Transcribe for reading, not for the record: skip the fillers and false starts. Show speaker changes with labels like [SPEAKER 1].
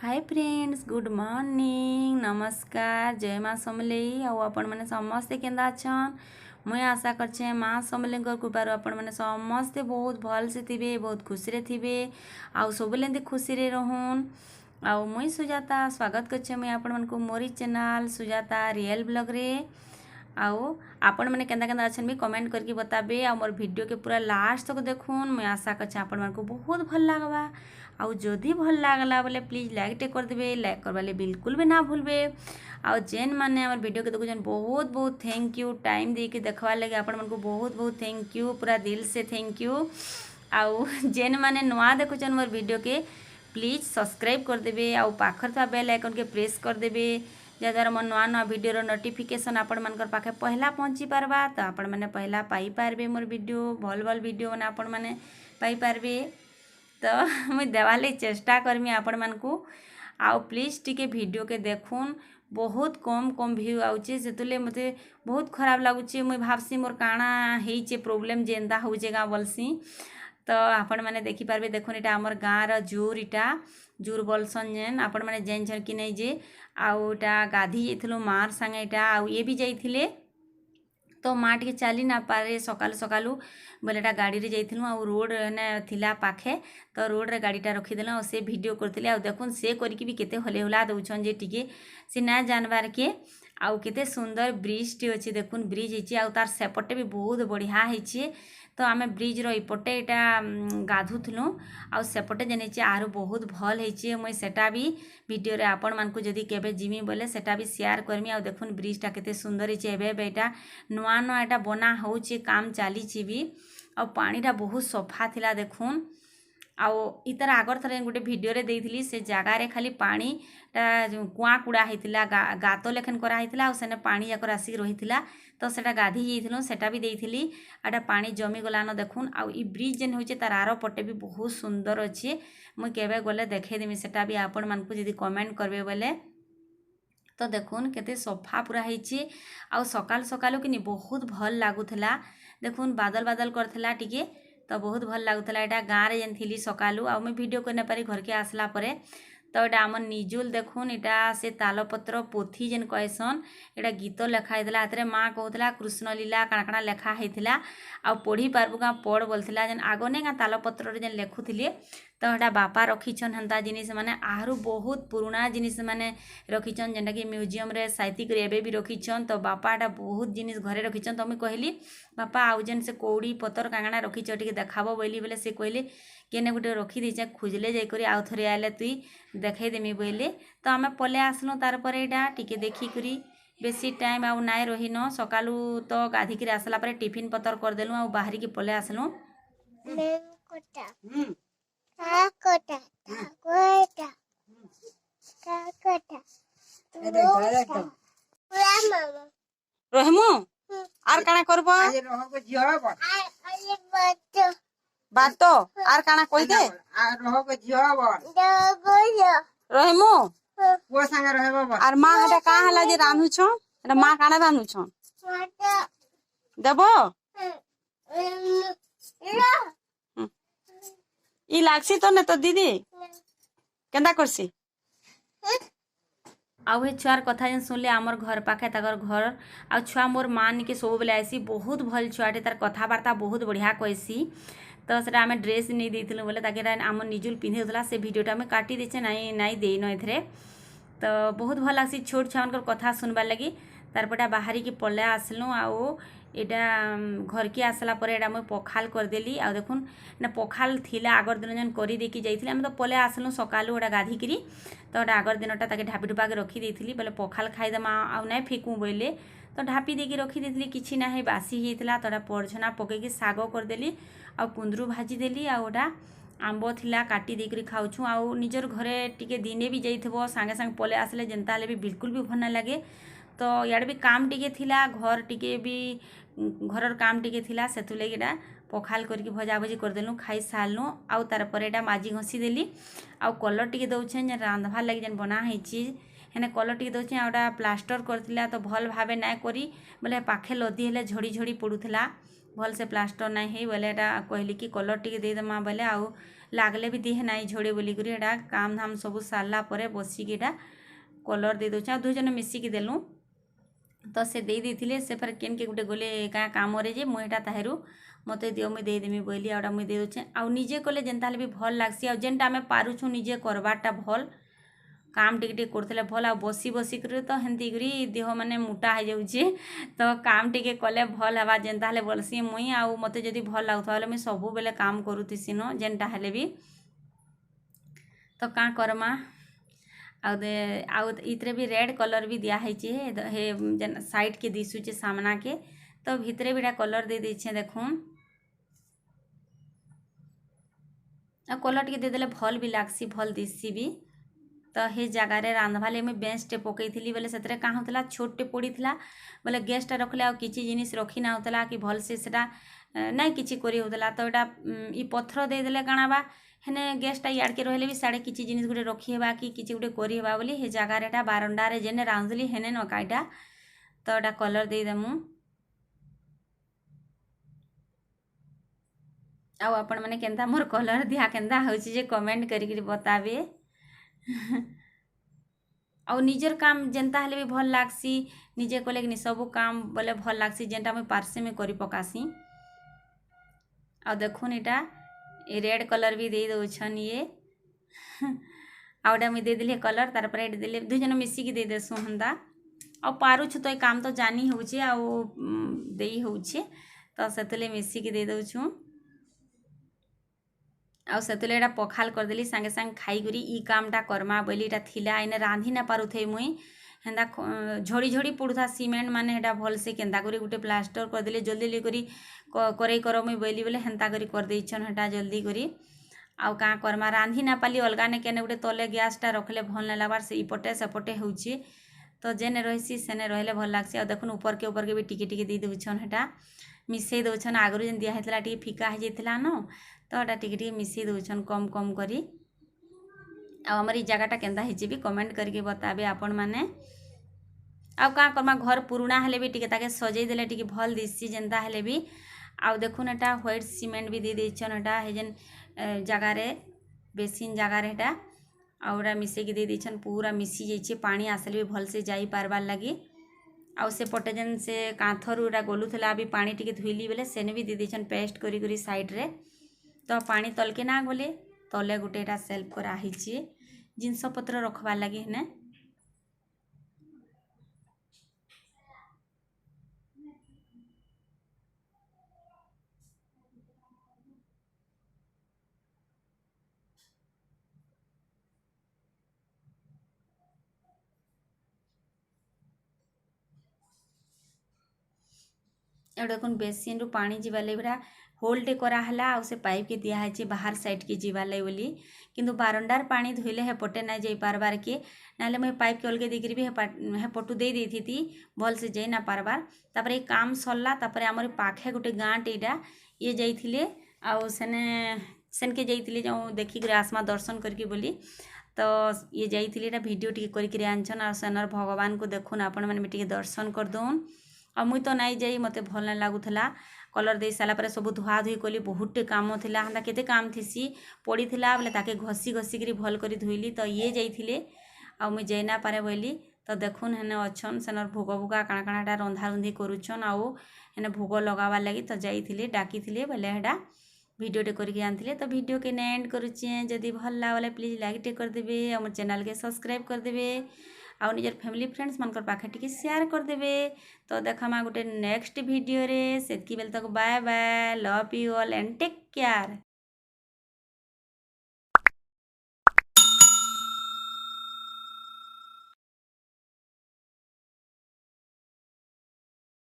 [SPEAKER 1] Hi friends, good morning, नमस्कार, जय माँ समलेई। आउ आपण मैंने समस्ते केंदा अच्छन। मुई आशा करछे माँ समलेई कृपार आपण मैंने समस्ते बहुत भल से थिबे, बहुत खुशी रे थिबे, आउ सबुले खुशी रे रहून। आउ मुई सुजाता स्वागत करछे मुई आपण मन को मोरी चैनल सुजाता रियल ब्लॉग रे। आउ आपण मैंने केंदा केंदा अच्छन भी कमेंट करके बताबे। आ मोर वीडियो के पूरा लास्ट तक देखून। मुई आशा करछे आपण मन को बहुत भल लागबा। आउ जदि भल लागला बोले प्लीज लाइक टे कर देबे, लाइक करवाले बिल्कुल भी ना भूलबे। आउ जेन माने हमर वीडियो के देखुछन बहुत बहुत थैंक यू, टाइम दे के देखवा लगे आपण मन को बहुत बहुत थैंक यू, पूरा दिल से थैंक यू। आउ जेन माने नवा देखुछन मोर वीडियो के प्लीज सब्सक्राइब कर देबे, आउ पाखर था बेल आइकन के प्रेस कर देबे, जद्वारा मोर नवा नवा वीडियो नोटिफिकेशन आपण मानकर पाखे पहला पहुँची पारबा। तो आपण मैंने पहला पाई पारबे मोर वीडियो, भल भल वीडियो मैंने आपण मैंने पाई पारबे। तो मुझे देवाले चेष्टा करमी आपण मानकू। आउ प्लीज टिके वीडियो के देखून, बहुत कम कम व्यू आउचे, से मते बहुत खराब लगुचे। मुझे भावसी मोर काଣା हेचे प्रोब्लेम जेंदा होचे गाँ बोलसी। तो आपण मैंने देखी पारबे, देखुन इटा हमर गाँर जूर, इटा जूर बोलसन जेन आपण मैंने जान कि नहीं जे। आउ इटा गाधी जाइथिलु मार संगे, इटा आउ ये भी जाइथिले। तो माँ टे चली ना पारे सकालू सकालू बोले गाड़ी रे जाइथिलु। आउ रोड ने थिला पाखे, तो रोड रे गाड़ीटा रखीदेल आ से वीडियो करथिले। आ देखुन से करके भी केते हले हुला दउछन जे टिके से ना जानबार के। आउ केते सुंदर ब्रिज टी अछि, देखुन ब्रिज हिची, आउ तार सेपटे भी बहुत बढ़िया हिची। तो आमे ब्रिज रो इपटे इटा गाधुथलु, आउ सेपटे जेन हिची आरो बहुत भल हिची। मुई सेटा भी वीडियो रे आपण मानकू जदी केबे जिमी बोले सेटा भी शेयर करमी। आउ देखुन ब्रिजटा केते सुंदर हिची। एबे एटा नुआ नुआ एटा बना होची, काम चलीची भी। आउ पानीटा बहुत सफा थिला देखुन। आउ इतर आगर थरे गोटे वीडियो रे देइथिली, से जगह रे खाली पानी कुआ कुड़ा होता, गात लेखन करा होता, आउ सेने पानी जाकर आसिक रही। तो सेटा गाधी जाइथिलु, सेटा भी देइथिली। आटा पानी जमी गलान देखुन। आउ ई ब्रिज जेन होचे तार आरो पटे भी बहुत सुंदर अच्छे। मुई केबे गले देखे देमी, सेटा भी आपण मानकू जदी कमेंट करबे बोले। तो देखुन केते सफा पूरा होइछि। आउ सकाल सकालू कि बहुत भल लागुथला। देखुन बादल बादल करथला टिके, तो बहुत भल लागुथला। एटा गाँ रे जेन थिली सकालू, आउ मैं वीडियो करने पारी घर के आसला परे। तो एटा आम निजुल देखुन, इटा से तालपत्र पोथी जेन कहसन, एटा गीत लेखा होता। हाथ माँ कहला कृष्ण लीला काण काण लेखा होता। आ पढ़ी पार्बू गाँ पढ़ बोलता। जेन आगने गाँ तालपत्र जेन लेखुले, तो एटा बापा रखीछन हेन्ता जिनिस माने। आरु बहुत पुराना जिनिस माने रखीछन, जेनटा कि म्यूजियम रे साइतिक रे एबे भी रखीछन। तो बापा एटा बहुत जिनिस घरे रखीछन। तो मुई कहली बापा आउ जेन से कौड़ी पतर कांगणा रखीछ टिके देखाबो बोली बोले, से कहले केने गुटे रखी देछे, खुजले जाई करी आउ थरे आले तुई देखाई देमी बोले। तो आमे पले आसलु। तार परे एटा टिके देखी करी बेसी टाइम आउ नाय रहिन। सकालू तो गाधी के आसला परे टिफिन पतर कर देलु, आउ बाहरी के पले आसलु। रहमु आर काना करबो बात आर काना कहि दे रहमु वो संगे रहबो। आर मां हटा का हला जे रान्हु छ, एटा मां काना रान्हु छ देबो। ई लागसी तो ने तो दीदी केंदा करसी। आउ हे छुआर कथा जेन सुनले, आमर घर पाखे ताकर घर। आ छुआ मोर मान के सब बेले आइसी, बहुत भल छुआटे, तार कथबार्ता बहुत बढ़िया कहसी। तो सेटा आमे ड्रेस नहीं देइथिलु बोले, ताके आम निजुल पिंधे देला। से वीडियोटा आमे काटी देछे, नाई देइनो एथरे। तो बहुत भल लागसी छोट छुआनकर कथा सुनबार लगी। तारपटा बाहरी के पले आसलु। आउ एटा घर के आसला परे एटा मुई पखाल कर देली। आ देखुन ना पखाल थिला आगर दिन जन करी देकी जाइथिले। आमे तो पले आसलु सकालू एटा गाधी करी। तो एटा आगर दिनटा ताके ढापी ढुपा के रखी देइथिली, बोले पखाल खाइदमा आउ नाइ फेकू बोले। तो ढापी देकी रखी देइथिली, किछि ना हे बासी हेइथिला। तो एटा परछना पकेकी साग कर देली, आउ कुंदरू भाजी देली। आउ एटा आंब थिला काटी देकरी खाउछु। आउ निजर घरे टिके दिने भी जाइथबो, सांगे सांगे पले आसले जेनता हले भी बिल्कुल भी भल ना लागे। तो यार भी काम टिके थिला, घर टिके भी घरर काम टिके थिला, सेतु लगी एटा पखाल करके भजा भजी कर देलु, खाई सारलु। आउ तार परे एटा माजी घसी देली। आउ कलर टिके दउछन जे रांधवार लगी जेन बना हेची, हेने कलर टिके दउछन। आउटा प्लास्टर करथिला, तो भल भावे ना करी बोले पाखे लदी हेले झड़ी झड़ी पड़ुथिला, भल से प्लास्टर ना हे बोले। एटा कहली कि कलर टिके दे दमा बोले, आउ लागले भी देह नाई झड़े बोली करी एटा काम धाम सब सारला परे बसिकी एटा कलर दे दउछ। दुई जन मिसिकी देलु तो से दे देथिले से फेर केन के गुटे गले का काम रे जे मुई एटा ताहेरु मते दियो मुई दे देमी बोली आउडा मुई दे दउछे। आ निजे कले जेनता हले भी भल लागसी आ जेनटा आमे पारुछु निजे करबाटा भल काम टिके टिके करथले भल आ बसी बसी कर तो हेंती करी देह माने मोटा हो जाउछे तो काम टिके कले भल हवा जेनता हले बोलसी मुई आ मते जदी भल लागथवा हले मुई सबु बेले काम करूतिसी न जेनटा हले भी तो का करमा आउ इतरे भी रेड कलर भी दिया है हे जेन साइड के दिशुचे सामना के तो भितरे भी कलर दे देछे देखुन आ कलर टिके दे देले भल भी लागसी भल दिसी भी। तो हे जगार रांधवाले मुझे बेंचटे पकईली बोले से क्या होता छोटे पड़ीला बोले गैसटा रखले आ किसी जिनिस रखी ना होता कि भलसे सेटा ना कि करी होता तो यहाँ पत्थर देदेले काଣା बा हेने गैसटा इयाड़के रहिले भी साढ़े किसी जिनिस गोटे रखीवा कि किसी गोटे करवा बोली हे जगार एटा बारंडारे जेने रांधली हेने न काईटा तो एटा कलर देदेमु आउ आपण मैंने केन्ता मोर कलर दिया केन्ता होची जे कमेंट करी बताबे। आउ निजर काम जेनता हले भी भल लागसी निजे कले कि सब काम बोले भल लागसी जेनटा मुई पार्से में करी पकासी। आ देखुन एटा ए रेड कलर भी दे दउछन ये आउडा मुई दे दिले कलर तार पर एट दिले दुई जन मिसिकी दे देसु हंदा आ पारुछु तो ए काम तो जानी होउछे आ देई होउछे तो सेतले मिसिकी दे दउछु आउ सेतले एटा पखाल करदेली सांगे सांगे खाई करी ई कामटा करमा बोली एटा थिला एने रांधी ना पारुथे मुई हेंदा झड़ी झड़ी पड़ुथा सीमेंट माने हेटा भल से केंदा करी गुटे प्लास्टर करदेले जल्दी ले करी करे कर मुई बोली बोले हेंता करी कर देइछन हेटा जल्दी करी आउ का करमा रांधी ना पाली अलगा ने केने गुटे तले गैसटा रखले भल ना लागबार से इपटे सेपटे होउची तो जेने रहिसी सेने रहले भल लागसी। आ देखुन ऊपर के भी टिके टिके दे दउछन हेटा मिसई दउछन आगरु जेन दिया हेतला टिके फिका हे जेतला न तो एटा टिके टिके मिसई दउछन कम कम करी आ हमर ई जगहटा केंदा हेची भी कमेंट करके बताबे आपण माने। आउ का करमा घर पुराना हेले भी टिके ताके सजई देले टिके भल दिसी जेनता हेले भी आउ देखुन एटा व्हाइट सीमेंट भी दे देछन एटा हे जेन जगारे बेसिन जगार हेटा आउरा मिसई के दे देछन पूरा मिसी जाइछे पानी आसले भी भल से जाई पारबार लगी आउ से पटे जेन से कांथरू एटा गलुथला अभी पानी टिके धुइली बेले सेने भी दे देछन पेस्ट करी करी साइड रे तो पानी तलके ना गले तले गुटे एटा सेल्फ करा हिची जिनस पत्र रखबार लगी हेने एटा देखुन बेसिन रु पानी जीवा लगी होल्टे कराला आउ से पाइप के दिया है बाहर साइड के जीवा लगी बोली किंतु बारंडार पानी धोइले हे पटे ना जाई पारबार के नाले मैं पाइप के अलगे देकरी भी हे पटु दे देती थी भल से जाई ना पारबार तापर ए काम सरला तापर हमर पाखे गुटे गांट एटा ये जाइथिले आउ सेन के जाइथिले जो देखि करे आसमा दर्शन करके बोली तो ये जाइथिले एटा वीडियो टिके करिक आनछन आ सेनर भगवान को देखुन आपण माने टिके दर्शन कर दउन आ मुई तो नाई जाई मते भल ना लागुथला कलर दे साला पर सब धुआ धुई कली बहुत काम थिला हंदा केते काम थिसी पड़ी थिला बोले ताके घसी घसी करी भल करी धुइली तो ये जाइथिले आ मुई जाई ना पारे बोली तो देखुन हेने अछन सेनर भोग भोगा काଣା काଣାटा रंधा रुंधी करूछन आउ हेने भोग लगावार लगी तो जाइथिले डाकिथिले बोले हेडा वीडियो टे करके आनथिले तो वीडियो के एंड करूचे जदि भल लागले प्लीज लाइक टे कर देबे हमर चैनल के सब्सक्राइब कर देबे आउ निजर फैमिली फ्रेंड्स मनकर पाखे टिके शेयर कर देबे तो देखमा गुटे नेक्स्ट वीडियो रे सेतकी बेल तक bye bye love you all and take care.